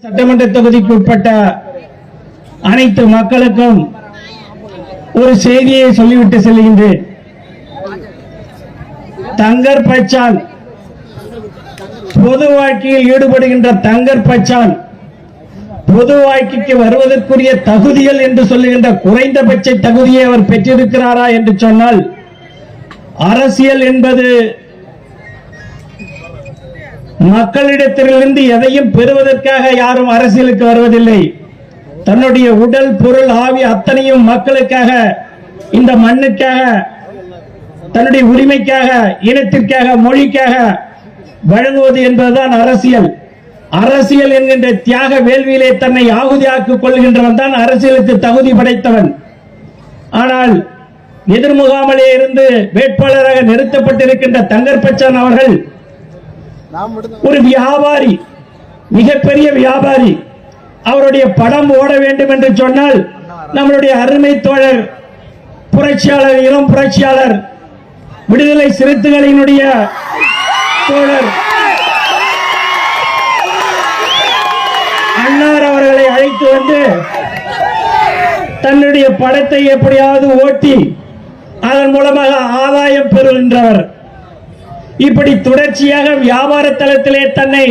சட்டமன்ற தொகுதிக்கு உட்பட்ட அனைத்து மக்களுக்கும் ஒரு செய்தியை சொல்லிவிட்டு செல்கின்றேன். தங்கர் பச்சான் பொது வாழ்க்கையில் ஈடுபடுகின்ற தங்கர் பச்சான் பொது வாழ்க்கைக்கு வருவதற்குரிய தகுதிகள் என்று சொல்லுகின்ற குறைந்தபட்ச தகுதியை அவர் பெற்றிருக்கிறாரா என்று சொன்னால், அரசியல் என்பது மக்களிடத்திலிருந்து எதையும் பெறுவதற்காக யாரும் அரசியலுக்கு வருவதில்லை. தன்னுடைய உடல் பொருள் ஆவி அத்தனையும் மக்களுக்காக, இந்த மண்ணுக்காக, தன்னுடைய உரிமைக்காக, இனத்திற்காக, மொழிக்காக வழங்குவது என்பதுதான் அரசியல். அரசியல் என்கின்ற தியாக வேள்வியிலே தன்னை ஆகுதியாக்கிக் கொள்கின்றவன் தான் அரசியலுக்கு தகுதி படைத்தவன். ஆனால் எதிர்முகாமலே இருந்து வேட்பாளராக நிறுத்தப்பட்டிருக்கின்ற தங்கர் பச்சான் அவர்கள் ஒரு வியாபாரி, மிகப்பெரிய வியாபாரி. அவருடைய படம் ஓட வேண்டும் என்று சொன்னால் நம்மளுடைய அருமை தோழர் புரட்சியாளர், இளம் புரட்சியாளர், விடுதலை சிறுத்தைகளினுடைய தோழர் அன்னார் அவர்களை அழைத்து வந்து தன்னுடைய படத்தை எப்படியாவது ஓட்டி அதன் மூலமாக ஆதாயம் பெறுகின்றவர். இப்படி தொடர்ச்சியாக வியாபார தளத்திலே தன்னை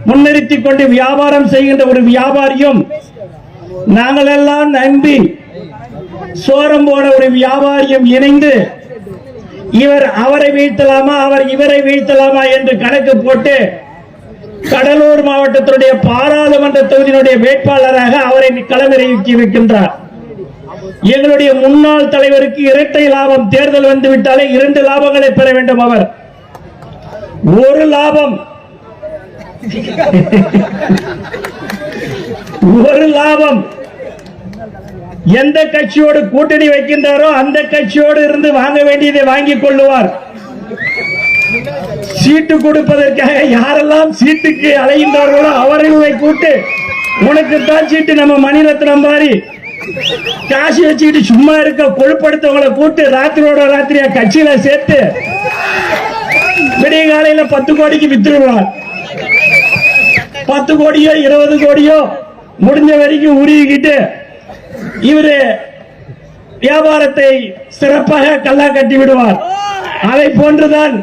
முன்னிறுத்திக் கொண்டு வியாபாரம் செய்கின்ற ஒரு வியாபாரியும், நாங்கள் எல்லாம் நம்பி சோரம் போன ஒரு வியாபாரியும் இணைந்து இவர் அவரை வீழ்த்தலாமா, அவர் இவரை வீழ்த்தலாமா என்று கணக்கு போட்டு கடலூர் மாவட்டத்தினுடைய பாராளுமன்ற தொகுதியினுடைய வேட்பாளராக அவரை களமிறக்கி இருக்கின்றார். எங்களுடைய முன்னாள் தலைவருக்கு இரட்டை லாபம். தேர்தல் வந்துவிட்டாலே 2 லாபங்களை பெற வேண்டும். அவர் ஒரு லாபம், ஒரு லாபம். எந்த கட்சியோடு கூட்டணி வைக்கின்றாரோ அந்த கட்சியோடு இருந்து வாங்க வேண்டியதை வாங்கிக் கொள்ளுவார். சீட்டு கொடுப்பதற்காக யாரெல்லாம் சீட்டுக்கு அலைகின்றார்களோ அவர்களை கூட்டு, உனக்கு தான் சீட்டு, நம்ம மணிரத்னம் மாதிரி காசு வச்சுக்கிட்டு சும்மா இருக்க கொழுப்படுத்தவங்களை கூட்டு ராத்திரியோட ராத்திரியா கட்சியில சேர்த்து விடிய காலையில 10 கோடிக்கு வித்துருவார். 10 கோடியோ 20 கோடியோ முடிஞ்ச வரைக்கும் உருவிக்கிட்டு இவரு வியாபாரத்தை சிறப்பாக கல்லா கட்டி விடுவார். அதை போன்றுதான்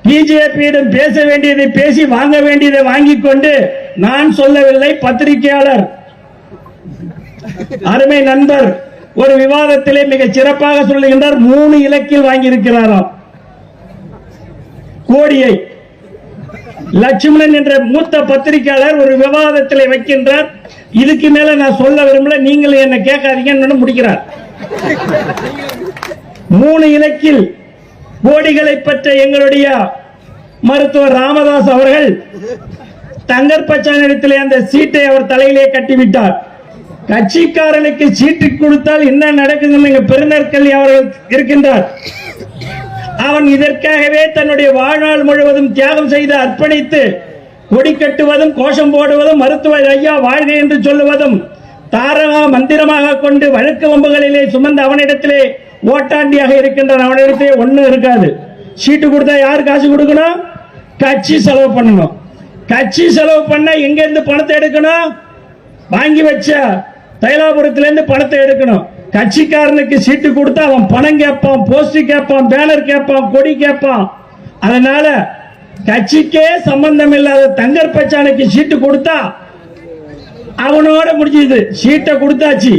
பிஜேபியிடம் பேச வேண்டியதை பேசி வாங்க வேண்டியதை வாங்கிக் கொண்டு, நான் சொல்லவில்லை, பத்திரிகையாளர் அருமை நண்பர் ஒரு விவாதத்திலே மிக சிறப்பாக சொல்லுகின்றார். 3 இலக்கில் வாங்கியிருக்கிறாராம் கோடியை. லட்சுமணன் என்ற மூத்த பத்திரிகையாளர் ஒரு விவாதத்திலே வைக்கின்றார். இதுக்கு மேல நான் சொல்ல விரும்பல, நீங்கள் என்ன கேட்காதீங்கன்னு முடிக்கிறார். 3 இலக்கில் கோடிகளை பெற்ற எங்களுடைய மருத்துவர் ராமதாஸ் அவர்கள் தங்கர் பச்சானிடத்திலே அந்த சீட்டை அவர் தலையிலே கட்டிவிட்டார். கட்சிக்காரனுக்கு சீட்டு கொடுத்தால் என்ன நடக்குதுன்னு பெருநற்கல்வி அவர்கள் இருக்கின்றார். அவன் இதற்காகவே தன்னுடைய வாழ்நாள் முழுவதும் தியாகம் செய்து அர்ப்பணித்து கொடி கட்டுவதும், கோஷம் போடுவதும், மருத்துவர் ஐயா வாழ்க என்று சொல்லுவதும் தாரகா மந்திரமாக கொண்டு வழக்கு வம்புகளிலே சுமந்த அவனிடத்திலே ஓட்டாண்டியாக இருக்கின்ற அவனிடத்திலே ஒன்னும் இருக்காது. சீட்டு கொடுத்தா யார் காசு கொடுக்கணும்? கட்சி செலவு பண்ணணும். கட்சி செலவு பண்ண எங்க இருந்து பணத்தை எடுக்கணும்? வாங்கி வச்ச தைலாபுரத்திலிருந்து பணத்தை எடுக்கணும். கட்சிக்காரனுக்கு சீட்டு கொடுத்தா அவன் பணம் கேட்பான், போஸ்டர் கேட்பான், பேனர் கேட்பான், கொடி கேட்பான். அதனால கட்சிக்கே சம்பந்தம் இல்லாத தங்கர் பச்சானுக்கு சீட்டு கொடுத்தா அவனோட முடிஞ்சது. சீட்டை கொடுத்தாச்சு,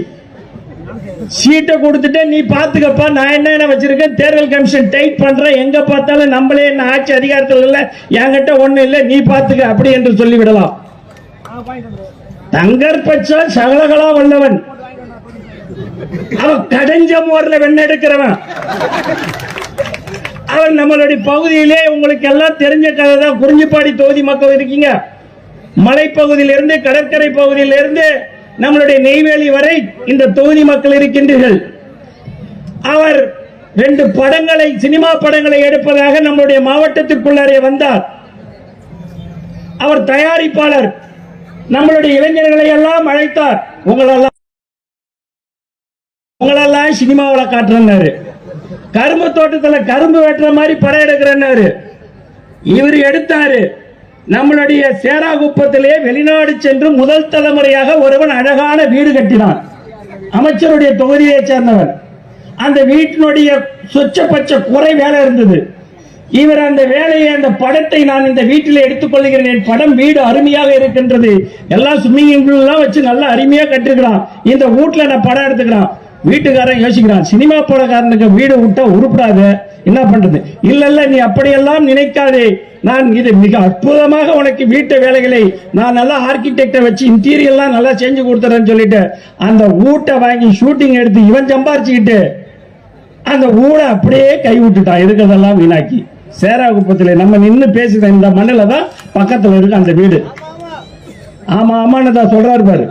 சீட்டை கொடுத்துட்டு நீ பாத்துக்கப்பா, நான் என்ன வச்சிருக்கேன், தேர்தல் கமிஷன் டைட் பண்றேன், எங்க பார்த்தாலும் நம்மளே என்ன ஆட்சி அதிகாரத்தில் இல்ல, என்கிட்ட ஒண்ணு இல்ல, நீ பாத்துக்க அப்படி என்று சொல்லிவிடலாம். தங்கர் பச்சான் சகலகலா வல்லவன். அவன் கடைஞ்ச மோர்ல வெண்ணெடுக்கிறவன். அவன் நம்மளுடைய பகுதியிலே உங்களுக்கு எல்லாம் தெரிஞ்ச கதை தான். குறிஞ்சிப்பாடி தொகுதி மக்கள் இருக்கீங்க. மலைப்பகுதியிலிருந்து கடற்கரை பகுதியிலிருந்து நம்மளுடைய நெய்வேலி வரை இந்த தொகுதி மக்கள் இருக்கின்றீர்கள். அவர் 2 படங்களை, சினிமா படங்களை எடுப்பதாக நம்முடைய மாவட்டத்திற்குள்ளே வந்தார். அவர் தயாரிப்பாளர். நம்மளுடைய இளைஞர்களை எல்லாம் அழைத்தார். உங்களெல்லாம் சினிமாவில் காட்டுறாரு. கரும்பு தோட்டத்தில் கரும்பு வெட்டுற மாதிரி படம் எடுக்கிறேன்னாரு. இவர் எடுத்தாரு. நம்மளுடைய சேராகுப்பத்திலே வெளிநாடு சென்று முதல் தலைமுறையாக ஒருவன் அழகான வீடு கட்டினான். அமைச்சருடைய தொகுதியை சேர்ந்தவன். அந்த வீட்டினுடைய சொச்சபட்ச குறை வேலை இருந்தது. இவர் அந்த வேலையை, அந்த படத்தை நான் இந்த வீட்டில் எடுத்துக் கொள்கிறேன். படம் வீடு அருமையாக இருக்கின்றது, எல்லாம் ஸ்விம்மிங் பூல் எல்லாம் வச்சு நல்லா அருமையா கட்டிருக்கிறான். இந்த வீட்டுல நான் படம் எடுத்துக்கிறான். வீட்டுக்காரன் யோசிக்கிறான், சினிமா படக்காரனுக்கு வீடு விட்டா உருப்படாது, என்ன பண்றது? இல்ல நீ அப்படியெல்லாம் நினைக்காதே, நான் இது மிக அற்புதமாக உனக்கு வீட்டு வேலைகளை நான் நல்லா ஆர்கிடெக்டை வச்சு இன்டீரியர்லாம் நல்லா செஞ்சு கொடுத்துறேன்னு சொல்லிட்டு அந்த வீட்டை வாங்கி ஷூட்டிங் எடுத்து இவன் சம்பாரிச்சுக்கிட்டு அந்த ஊரை அப்படியே கை விட்டுட்டான். இருக்கிறதெல்லாம் வீணாக்கி. சேராகுப்பத்தில் நம்ம நின்று பேசுற இந்த மண்ணில் தான் பக்கத்தில் இருக்கு அந்த வீடு. ஆமா ஆமான்னு தான் சொல்றாரு பாரு.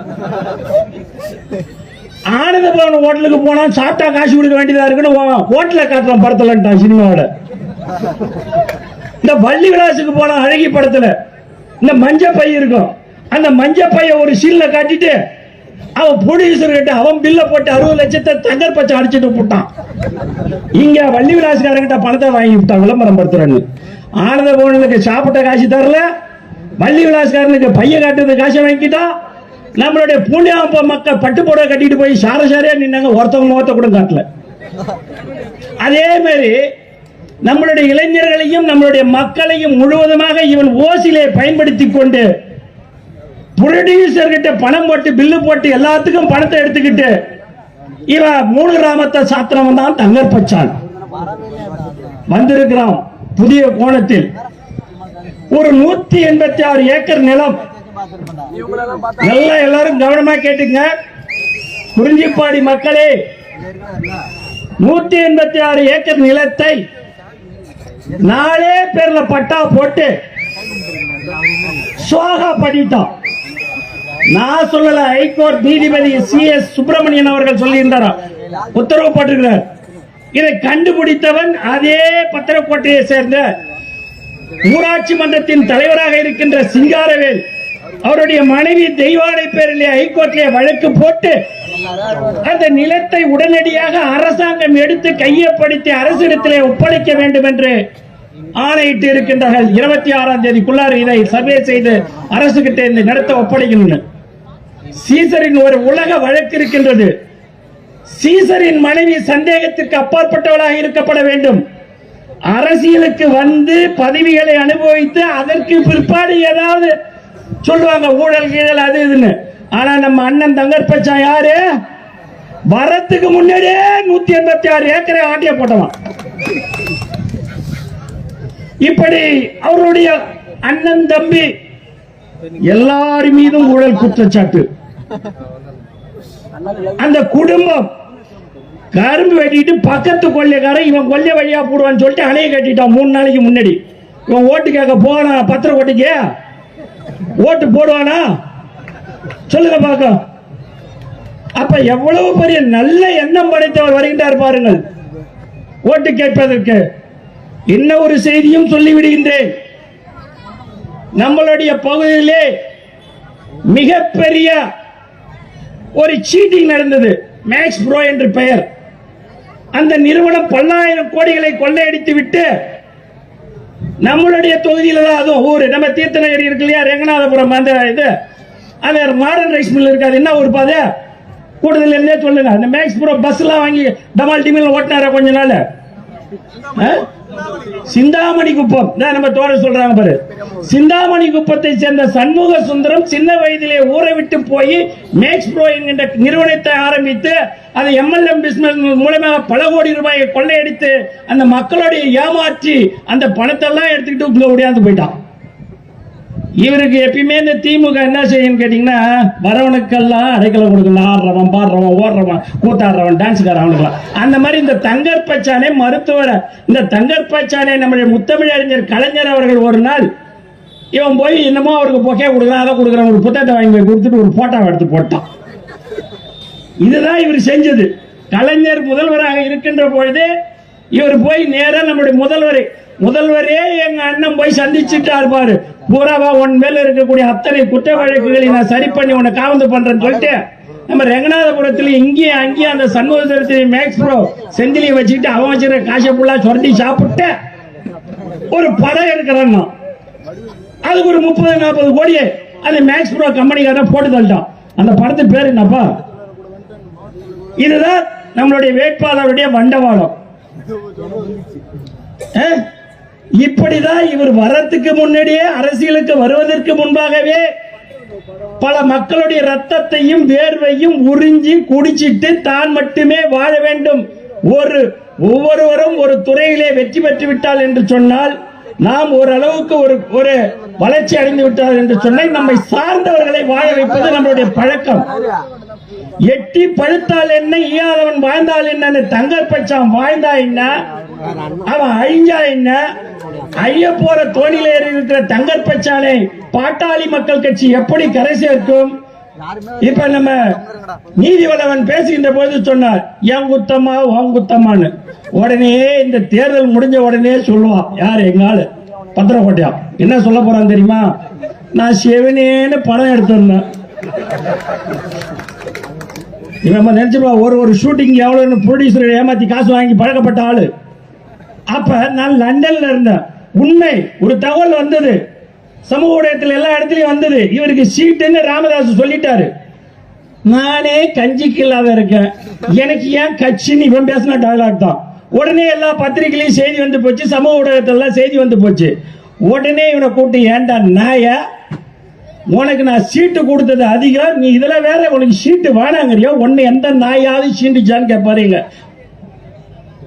ஆனந்த பவன் ஹோட்டலுக்கு போனா சாப்பிட்டா காசு கொடுக்க வேண்டியதா இருக்குன்னு ஹோட்டல காட்டுறான் படத்துலன்ட்டான் சினிமாவோட. இந்த வள்ளி விலாசுக்கு போனா அழகி படத்துல இந்த மஞ்ச பை இருக்கும். அந்த மஞ்ச பைய ஒரு சீல்ல காட்டிட்டு அவன் ப்ரொடியூசர் கிட்ட அவன் பில்ல போட்டு 60 லட்சத்தை தங்கர் பச்சை அடிச்சுட்டு போட்டான். இங்க வள்ளி விலாசுக்காரங்கிட்ட பணத்தை வாங்கி விட்டான் விளம்பரம் படுத்துறன்னு. ஆனந்த பவனுக்கு சாப்பிட்ட காசு தரல, வள்ளி விலாசுக்காரனுக்கு பைய காட்டுறது காசை வாங்கிட்டான். நம்மளுடைய பூண்டியாம்ப மக்கள் பட்டு போட கட்டிட்டு போய் சாரையா நின்னாங்க, ஒருத்தவங்க முகத்தை கூட காட்டல. அதே மாதிரி நம்மளுடைய இளைஞர்களையும் நம்மளுடைய மக்களையும் முழுவதுமாக இவன் ஓசிலே பயன்படுத்தி கொண்டு புரொடியூசர் கிட்ட பணம் போட்டு பில்லு போட்டு எல்லாத்துக்கும் பணத்தை எடுத்துக்கிட்டு இவன் 3 கிராமத்தை சாத்திரவன் தான் தங்கர் பச்சான். வந்திருக்கிறான் புதிய கோணத்தில். ஒரு 186 ஏக்கர் நிலம். நல்லா எல்லாரும் கவனமா கேட்டுங்க குறிஞ்சிப்பாடி மக்களே. 186 ஏக்கர் நிலத்தை 4 பேர்ல பட்டா போட்டு சோகா பண்ணிட்டான். நான் சொல்லல, ஹைகோர்ட் நீதிபதி CS சுப்பிரமணியன் அவர்கள் சொல்லியிருந்தார், உத்தரவு போட்டிருக்கிறார். இதை கண்டுபிடித்தவன் அதே பத்திரக்கோட்டையை சேர்ந்த ஊராட்சி மன்றத்தின் தலைவராக இருக்கின்ற சிங்காரவேல். அவருடைய மனைவி தெய்வானை பேரிலே ஹைகோர்ட்டிலே வழக்கு போட்டு அந்த நிலத்தை உடனடியாக அரசாங்கம் எடுத்து கையப்படுத்தி அரசிடத்திலே ஒப்படைக்க வேண்டும் என்று ஆணையிட்டு இருக்கின்றார்கள். 26ஆம் தேதிக்குள்ளார இதை சர்வே செய்து அரசு கிட்ட இந்த நிலத்தை ஒப்படைக்கணும். சீசரின் ஒரு உலக வழக்கு இருக்கின்றது. சீசரின் மனைவி சந்தேகத்திற்கு அப்பாற்பட்டவளாக இருக்கப்பட வேண்டும். அரசியலுக்கு வந்து பதவிகளை அனுபவித்து அதற்கு பிற்பாடு ஏதாவது சொல்லுவாங்க ஊழல் கீழல் அது இதுன்னு. ஆனா நம்ம அண்ணன் தங்கர் பச்சான் யாரு? வரத்துக்கு முன்னாடியே 186 ஏக்கரை ஆட்டிய போட்டவன். இப்படி அவருடைய அண்ணன் தம்பி எல்லார் மீதும் ஊழல் குற்றச்சாட்டு. அந்த குடும்பம் கரும்பு வெட்டிட்டு பக்கத்து கொள்ளைக்காரன் இவன் கொள்ளை வழியா போடுவான்னு சொல்லிட்டு அணையை கட்டிட்டான் 3 நாளைக்கு முன்னாடி. இவன் ஓட்டு கேட்க போனா பத்திரக்கோட்டைக்கு ஓட்டு போடுவானா சொல்லுங்க பார்க்க. அப்ப எவ்வளவு பெரிய நல்ல எண்ணம் படைத்தவர் வருகின்றார் பாருங்கள் ஓட்டு கேட்பதற்கு. என்ன ஒரு செய்தியும் சொல்லிவிடுகின்றேன். நம்மளுடைய பகுதியிலே மிகப்பெரிய ஒரு சீட்டிங் நடந்தது. மேக்ஸ் ப்ரோ என்று பெயர். அந்த நிறுவனம் 10,000 கோடிகளை கொள்ளையடித்து விட்டு நம்மளுடைய தொகுதியில தான், அதுவும் ஊரு நம்ம தீர்த்தநகரி இருக்கு இல்லையா, ரெங்கநாதபுரம், அந்த இது அந்த மாடர்ன் ரைஸ் மில் இருக்காது, என்ன ஒரு பாதை கூடுதல் இருந்தே சொல்லுங்க. அந்த மேக்ஸ் ப்ரோ பஸ் எல்லாம் வாங்கி டமால் டிமில் ஓட்டினார கொஞ்ச நாள். சிந்தாமணி குப்பம் நம்ம தோழர் சொல்றாங்க பாரு. சிந்தாமணி குப்பத்தை சேர்ந்த சண்முக சுந்தரம் சின்ன வயதிலே ஊரை விட்டு போய் மேக்ஸ் ப்ரோ என்கின்ற நிறுவனத்தை ஆரம்பித்து அதை MLM பிசினஸ் மூலமாக பல கோடி ரூபாயை கொள்ளையடித்து அந்த மக்களுடைய ஏமாற்றி அந்த பணத்தை எல்லாம் எடுத்துக்கிட்டு உள்ள ஓடியாந்து போயிட்டான். இவருக்கு எப்பயுமே இந்த திமுக என்ன செய்யும் கேட்டீங்கன்னா, வரவனுக்கெல்லாம் அடைக்கலம் கொடுக்கணும். ஆடுறவன், பாடுறவன், ஓடுறவன், கூத்தாடுறவன், டான்ஸ்காரன், அவனுக்குலாம். அந்த மாதிரி இந்த தங்கர் பச்சானே மருத்துவர், இந்த தங்கர் பச்சானே நம்முடைய முத்தமிழறிஞர் கலைஞர் அவர்கள் ஒரு நாள் இவன் போய் என்னமோ அவருக்கு பொக்கே கொடுக்குறான், அதை கொடுக்குறான், ஒரு புத்தகத்தை வாங்கி போய் கொடுத்துட்டு ஒரு போட்டோவை எடுத்து போட்டான். இதுதான் இவர் செஞ்சது. கலைஞர் முதல்வராக இருக்கின்ற பொழுது இவர் போய் நேரா நம்முடைய முதல்வரே எங்க அண்ணன் போய் சந்திச்சுட்டார் பாரு. பூராவா உன் மேல இருக்கக்கூடிய அத்தனை குற்ற வழக்குகளை நான் சரி பண்ணி உன்னை காவந்து பண்றேன்னு சொல்லிட்டு நம்ம ரெங்கநாதபுரத்துல இங்கேயும் அங்கேயும் அந்த சண்முகத்தில் மேக்ஸ் ப்ரோ செந்திலியை வச்சுக்கிட்டு அவன் வச்சிருக்க காசை ஃபுல்லா சொரண்டி சாப்பிட்டு ஒரு படம் எடுக்கிறான். அதுக்கு ஒரு 30-40 கோடியை அந்த மேக்ஸ் ப்ரோ கம்பெனிக்காரன் போட்டு தள்ளிட்டான். அந்த படத்து பேர் என்னப்பா? இதுதான் நம்மளுடைய வேட்பாளருடைய வண்டவாளம். இப்படிதான் இவர் வரத்துக்கு முன்னாடியே, அரசியலுக்கு வருவதற்கு முன்பாகவே பல மக்களுடைய ரத்தத்தையும் வேர்வையும் உறிஞ்சி குடிச்சிட்டு தான் மட்டுமே வாழ வேண்டும், ஒவ்வொருவரும் ஒரு துறையிலே வெற்றி பெற்று விட்டால் என்று சொன்னால், நாம் ஓரளவுக்கு ஒரு வளர்ச்சி அடைந்து விட்டால் என்று சொன்னால், நம்மை சார்ந்தவர்களை வாழ வைப்பது நம்மளுடைய பழக்கம். எட்டி பழுத்தால் என்ன, ஈயாதவன் வாழ்ந்தால் என்ன, தங்கர் பச்சான் வாழ்ந்தா என்ன, அவன் அழிஞ்சா என்ன, அழிய போற தோணியில இருக்கிற தங்கர் பச்சானை பாட்டாளி மக்கள் கட்சி எப்படி கரை சேர்க்கும்? இப்ப நம்ம நீதிவளவன் பேசுகின்ற போது சொன்னார், என் குத்தமா உன் குத்தமான்னு. உடனே இந்த தேர்தல் முடிஞ்ச உடனே சொல்லுவான், யார் எங்காலு பத்திரக்கோட்டையா, என்ன சொல்ல போறான் தெரியுமா? நான் சிவனேன்னு படம் எடுத்திருந்தேன். இவன் நினைச்சிருவா ஒரு ஷூட்டிங் எவ்வளவு ப்ரொடியூசர் ஏமாத்தி காசு வாங்கி பழக்கப்பட்ட ஆளு. அப்ப நான் லண்டன்ல இருந்தேன். உண்மை ஒரு தகவல் வந்தது, சமூக ஊடகத்தில் எல்லா இடத்துலயும் வந்தது, இவருக்கு சீட்டுன்னு ராமதாஸ் சொல்லிட்டாரு. நானே கஞ்சிக்கு இல்லாத இருக்கேன், எனக்கு ஏன் கட்சின்னு இவன் பேசின டயலாக் தான். உடனே எல்லா பத்திரிகையிலையும் செய்தி வந்து போச்சு, சமூக ஊடகத்திலாம் செய்தி வந்து போச்சு. உடனே இவனை கூப்பிட்டு, ஏண்டா நாய, உனக்கு நான் சீட்டு கொடுத்தது அதிகம், நீ இதுல வேற உனக்கு சீட்டு வேணாங்கிறியோ, உன்னை எந்த நாயாவது சீண்டுச்சான்னு கேட்பாருங்க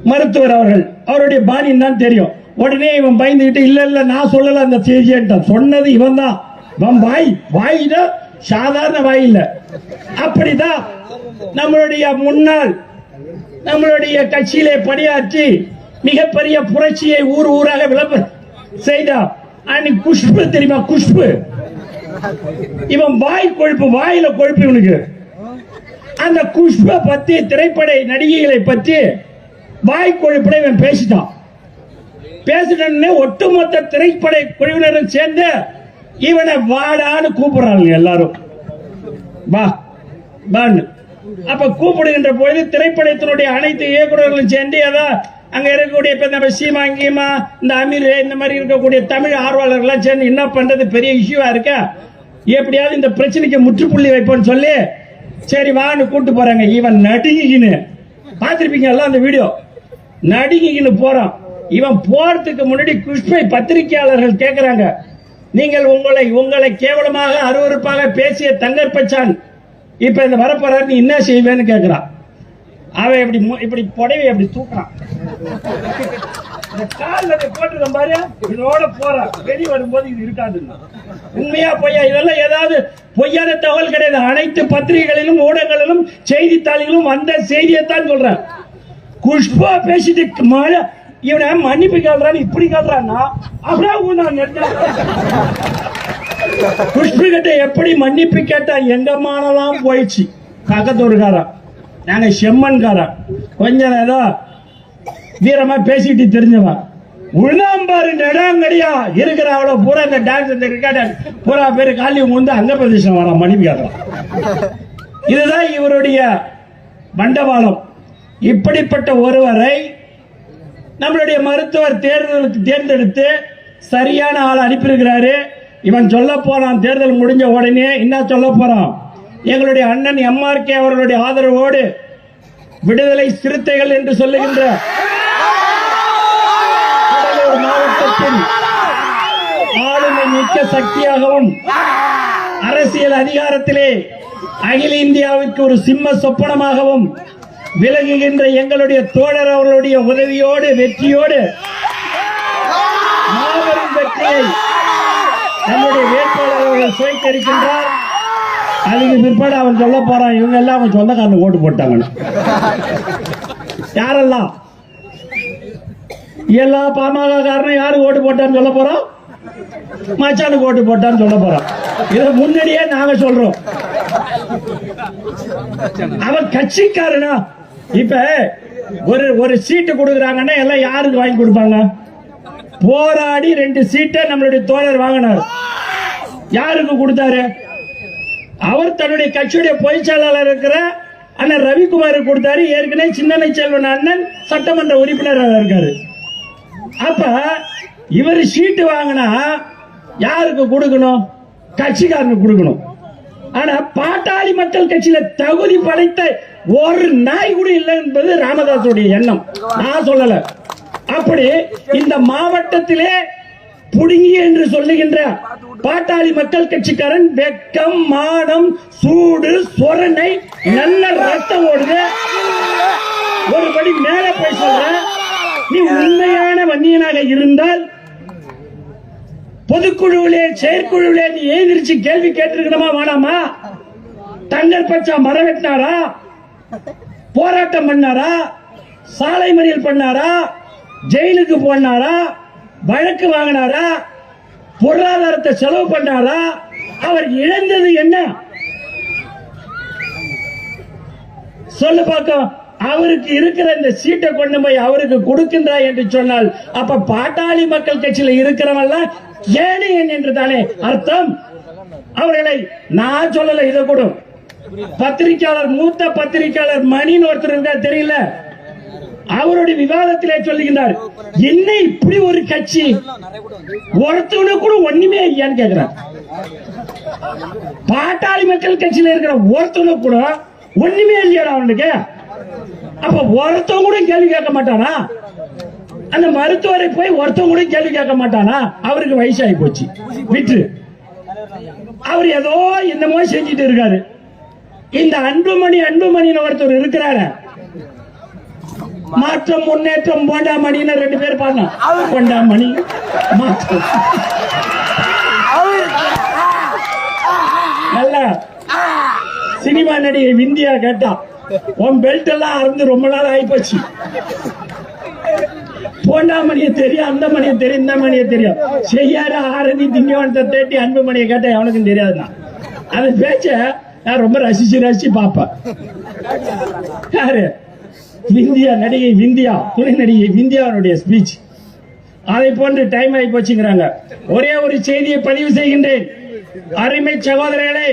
மருத்துவர் அவர்கள். அவருடைய பாணின்னு தான் தெரியும். உடனே இவன் பயந்துகிட்டு, இல்ல நான் சொல்லல அந்த செய்தியை, சொன்னது இவன் தான். இவன் வாய் தான் சாதாரண வாய் இல்ல. அப்படிதான் நம்மளுடைய முன்னாள் நம்மளுடைய கட்சியிலே பணியாற்றி மிகப்பெரிய புரட்சியை ஊராக விளம்பரம் செய்தா அன்னைக்கு குஷ்பு தெரியுமா? குஷ்பு, இவன் வாய் கொழுப்பு, வாயில கொழுப்பு இவனுக்கு. அந்த குஷ்பை பத்தி, திரைப்பட நடிகைகளை பற்றி வாய் கொழுப்பை இவன் பேசிட்டான். பேசிட்டே ஒட்டுமொத்த திரைப்பட குழுவினரும் சேர்ந்து இவனை வாடான்னு கூப்பிடுறாங்க எல்லாரும். வா வான்னு. அப்ப கூப்பிடுகின்ற போது திரைப்படத்தினுடைய அனைத்து இயக்குநர்களும் சேர்ந்து ஏதாவது அங்க இருக்கக்கூடிய சீமா கீமா இந்த அமீர் இந்த மாதிரி இருக்கக்கூடிய தமிழ் ஆர்வலர்கள் சேர்ந்து என்ன பண்றது, பெரிய இஷ்யூவா இருக்க, எப்படியாவது இந்த பிரச்சனைக்கு முற்றுப்புள்ளி வைப்போன்னு சொல்லி சரி வான்னு கூட்டு போறாங்க. இவன் நடுங்கின்னு பார்த்திருப்பீங்க எல்லாம் அந்த வீடியோ, நடுங்கின்னு போறான். இவன் போறதுக்கு முன்னாடி குஷ்பை பத்திரிகையாளர்கள் கேட்கிறாங்க, நீங்கள் உங்களை கேவலமாக அருவருப்பாக பேசிய தங்கர் பச்சான் இப்ப இந்த வரப்போறாரு, நீ என்ன செய்வேன்னு கேட்கிறான். அவன் இப்படி புடவை அப்படி தூக்குறான், போட்டுருக்க பாரு, இதோட போறான். வெளியே வரும்போது இது இருக்காது. உண்மையா பொய்யா? இதெல்லாம் ஏதாவது பொய்யான தகவல் கிடையாது. அனைத்து பத்திரிகைகளிலும் ஊடகங்களிலும் செய்தித்தாளிலும் வந்த செய்தியைத்தான் சொல்றேன். குஷ்பா பேசிட்டு மழை இவனை மன்னிப்பு கேள்றான்னு இப்படி கேள்றான்னா அப்படியே குஷ்பு கிட்ட எப்படி மன்னிப்பு கேட்டா எங்க மானலாம் போயிடுச்சு. பக்கத்தூருக்காரன், நாங்க செம்மன்காரன், கொஞ்சம் ஏதோ வீரமா பேசிட்டு தெரிஞ்சவன். உள்நாம்பாரு நடாங்கடியா இருக்கிற அவ்வளவு பூரா இந்த டான்ஸ் இந்த கிரிக்கெட் பூரா பேரு காலி வந்து அங்க பிரதேசம் வர மன்னிப்பு கேட்கலாம். இதுதான் இவருடைய மண்டபாலம். இப்படிப்பட்ட ஒருவரை நம்மளுடைய மருத்துவர் தேர்தலுக்கு தேர்ந்தெடுத்து சரியான ஆள் அனுப்பியிருக்கிறாரு. இவன் சொல்ல போறான், தேர்தல் முடிஞ்ச உடனே என்ன சொல்ல போறான், எங்களுடைய அண்ணன் MRK அவர்களுடைய ஆதரவோடு விடுதலை சிறுத்தைகள் என்று சொல்லுகின்ற கடலூர் மாவட்டத்தில் ஆளுமை மிக்க சக்தியாகவும் அரசியல் அதிகாரத்திலே அகில இந்தியாவிற்கு ஒரு சிம்ம சொப்பனமாகவும் விலகுகின்ற எங்களுடைய தோழர் அவர்களுடைய உதவியோடு வெற்றியோடு மாபெரும் வெற்றியை நம்முடைய வேட்பாளர் அவர்கள் சுவைத்திருக்கின்றார். அதுக்கு பிற்பாடு அவன் சொல்ல போறான், இவங்க எல்லாம் அவன் சொந்தக்காரன் ஓட்டு போட்டாங்க. யாரெல்லாம் எல்லா பாமக காரணம் யாரு ஓட்டு போட்டான்னு சொல்ல போறோம், மச்சானுக்கு ஓட்டு போட்டான்னு சொல்ல போறோம். இதை முன்னாடியே நாங்க சொல்றோம். அவன் கட்சிக்காரனா? இப்ப ஒரு சீட்டு கொடுக்கறாங்கன்னா எல்லாம் யாருக்கு வாங்கி கொடுப்பாங்க? போராடி 2 சீட்டை நம்மளுடைய தோழர் வாங்கினார். யாருக்கு கொடுத்தாரு? அவர் தன்னுடைய கட்சியுடைய பொதுச் செயலாளர் இருக்கிற அண்ணன் ரவிக்குமார் கொடுத்தாரு. ஏற்கனவே சின்னனை செல்வன் அண்ணன் சட்டமன்ற உறுப்பினர் இருக்காரு. அப்ப இவர் சீட்டு வாங்கினா யாருக்கு கொடுக்கணும்? கட்சிக்காரனுக்கு கொடுக்கணும். ஆனா பாட்டாளி மக்கள் கட்சியில தகுதி படைத்த ஒரு நாய் கூட இல்லை என்பது ராமதாசுடைய எண்ணம், நான் சொல்லல. அப்படி இந்த மாவட்டத்திலே புடுங்கி என்று சொல்லுகின்ற பாட்டாளி மக்கள் கட்சிக்காரன் வெக்கம், மானம், சூடு, சொரணை, நல்ல ரத்தம் ஓடுது. ஒருபடி மேல போய் சொல்ற, நீ உண்மையான வன்னியனாக இருந்தால் பொதுக்குழுவிலே செயற்குழுவிலே நீ எழுந்திருச்சு கேள்வி கேட்டிருக்கணுமா வேணாமா? தங்கர் பச்சா மரம் வெட்டினாரா? போராட்டம் பண்ணாரா? சாலை மறியல் பண்ணாரா? ஜெயிலுக்கு போனாரா? வழக்கு வாங்கினாரா? பொருளாதாரத்தை செலவு பண்ணாரா? அவர் இழந்தது என்ன சொல்லு பார்க்க. அவருக்கு இருக்கிற இந்த சீட்டை கொண்டு போய் அவருக்கு கொடுக்கின்றா என்று சொன்னால் அப்ப பாட்டாளி மக்கள் கட்சியில இருக்கிறவங்க ஏனையன் என்று தானே அர்த்தம். அவர்களை நான் சொல்லல, இதை கூட பத்திரிகையாளர், மூத்த பத்திரிகையாளர் மணின்னு ஒருத்தர் இருக்கா தெரியல, அவருடைய விவாதத்திலே சொல்லுகின்றார், என்ன இப்படி ஒரு கட்சி ஒருத்தவனு கூட ஒண்ணுமே இல்லையான்னு கேட்கிறார். பாட்டாளி மக்கள் கட்சியில இருக்கிற ஒருத்தவனு கூட ஒண்ணுமே இல்லையா அவனுக்கு? அப்ப ஒருத்தவங்க கூட கேள்வி கேட்க மாட்டானா? அந்த மருத்துவரை போய் ஒருத்தவங்க கூட கேள்வி கேட்க மாட்டானா? அவருக்கு வயசாகி போச்சு, விட்டு அவர் ஏதோ என்னமோ செஞ்சிட்டு இருக்காரு. இந்த அன்புமணி ஒருத்தர் இருக்கிறாரு, மாற்றம் முன்னேற்றம் போண்டாமணின்னு 2 பேர் பாருங்க. போண்டாமணி மாற்றம் நல்ல சினிமா நடிகை விந்தியா கேட்டா, உன் பெல்ட் எல்லாம் அறந்து ரொம்ப நாள் ஆயிப்போச்சு. போண்டாமணியை தெரியும், அந்த மணியை தெரியும், இந்த மணியை தெரியும். செய்யாரு ஆரதி திங்கவனத்தை தேட்டி அன்புமணியை கேட்ட அவனுக்கும் தெரியாதுதான். அந்த பேச்ச நான் ரொம்ப ரசிச்சு பார்ப்பேன். யாரு? விந்தியா, நடிகை விந்தியா, துணை நடிகை விந்தியாவுடைய ஸ்பீச். அதை போன்று டைம் ஆகி போச்சுங்கிறாங்க. ஒரே ஒரு செய்தியை பதிவு செய்கின்றேன். அருமை சகோதரர்களே,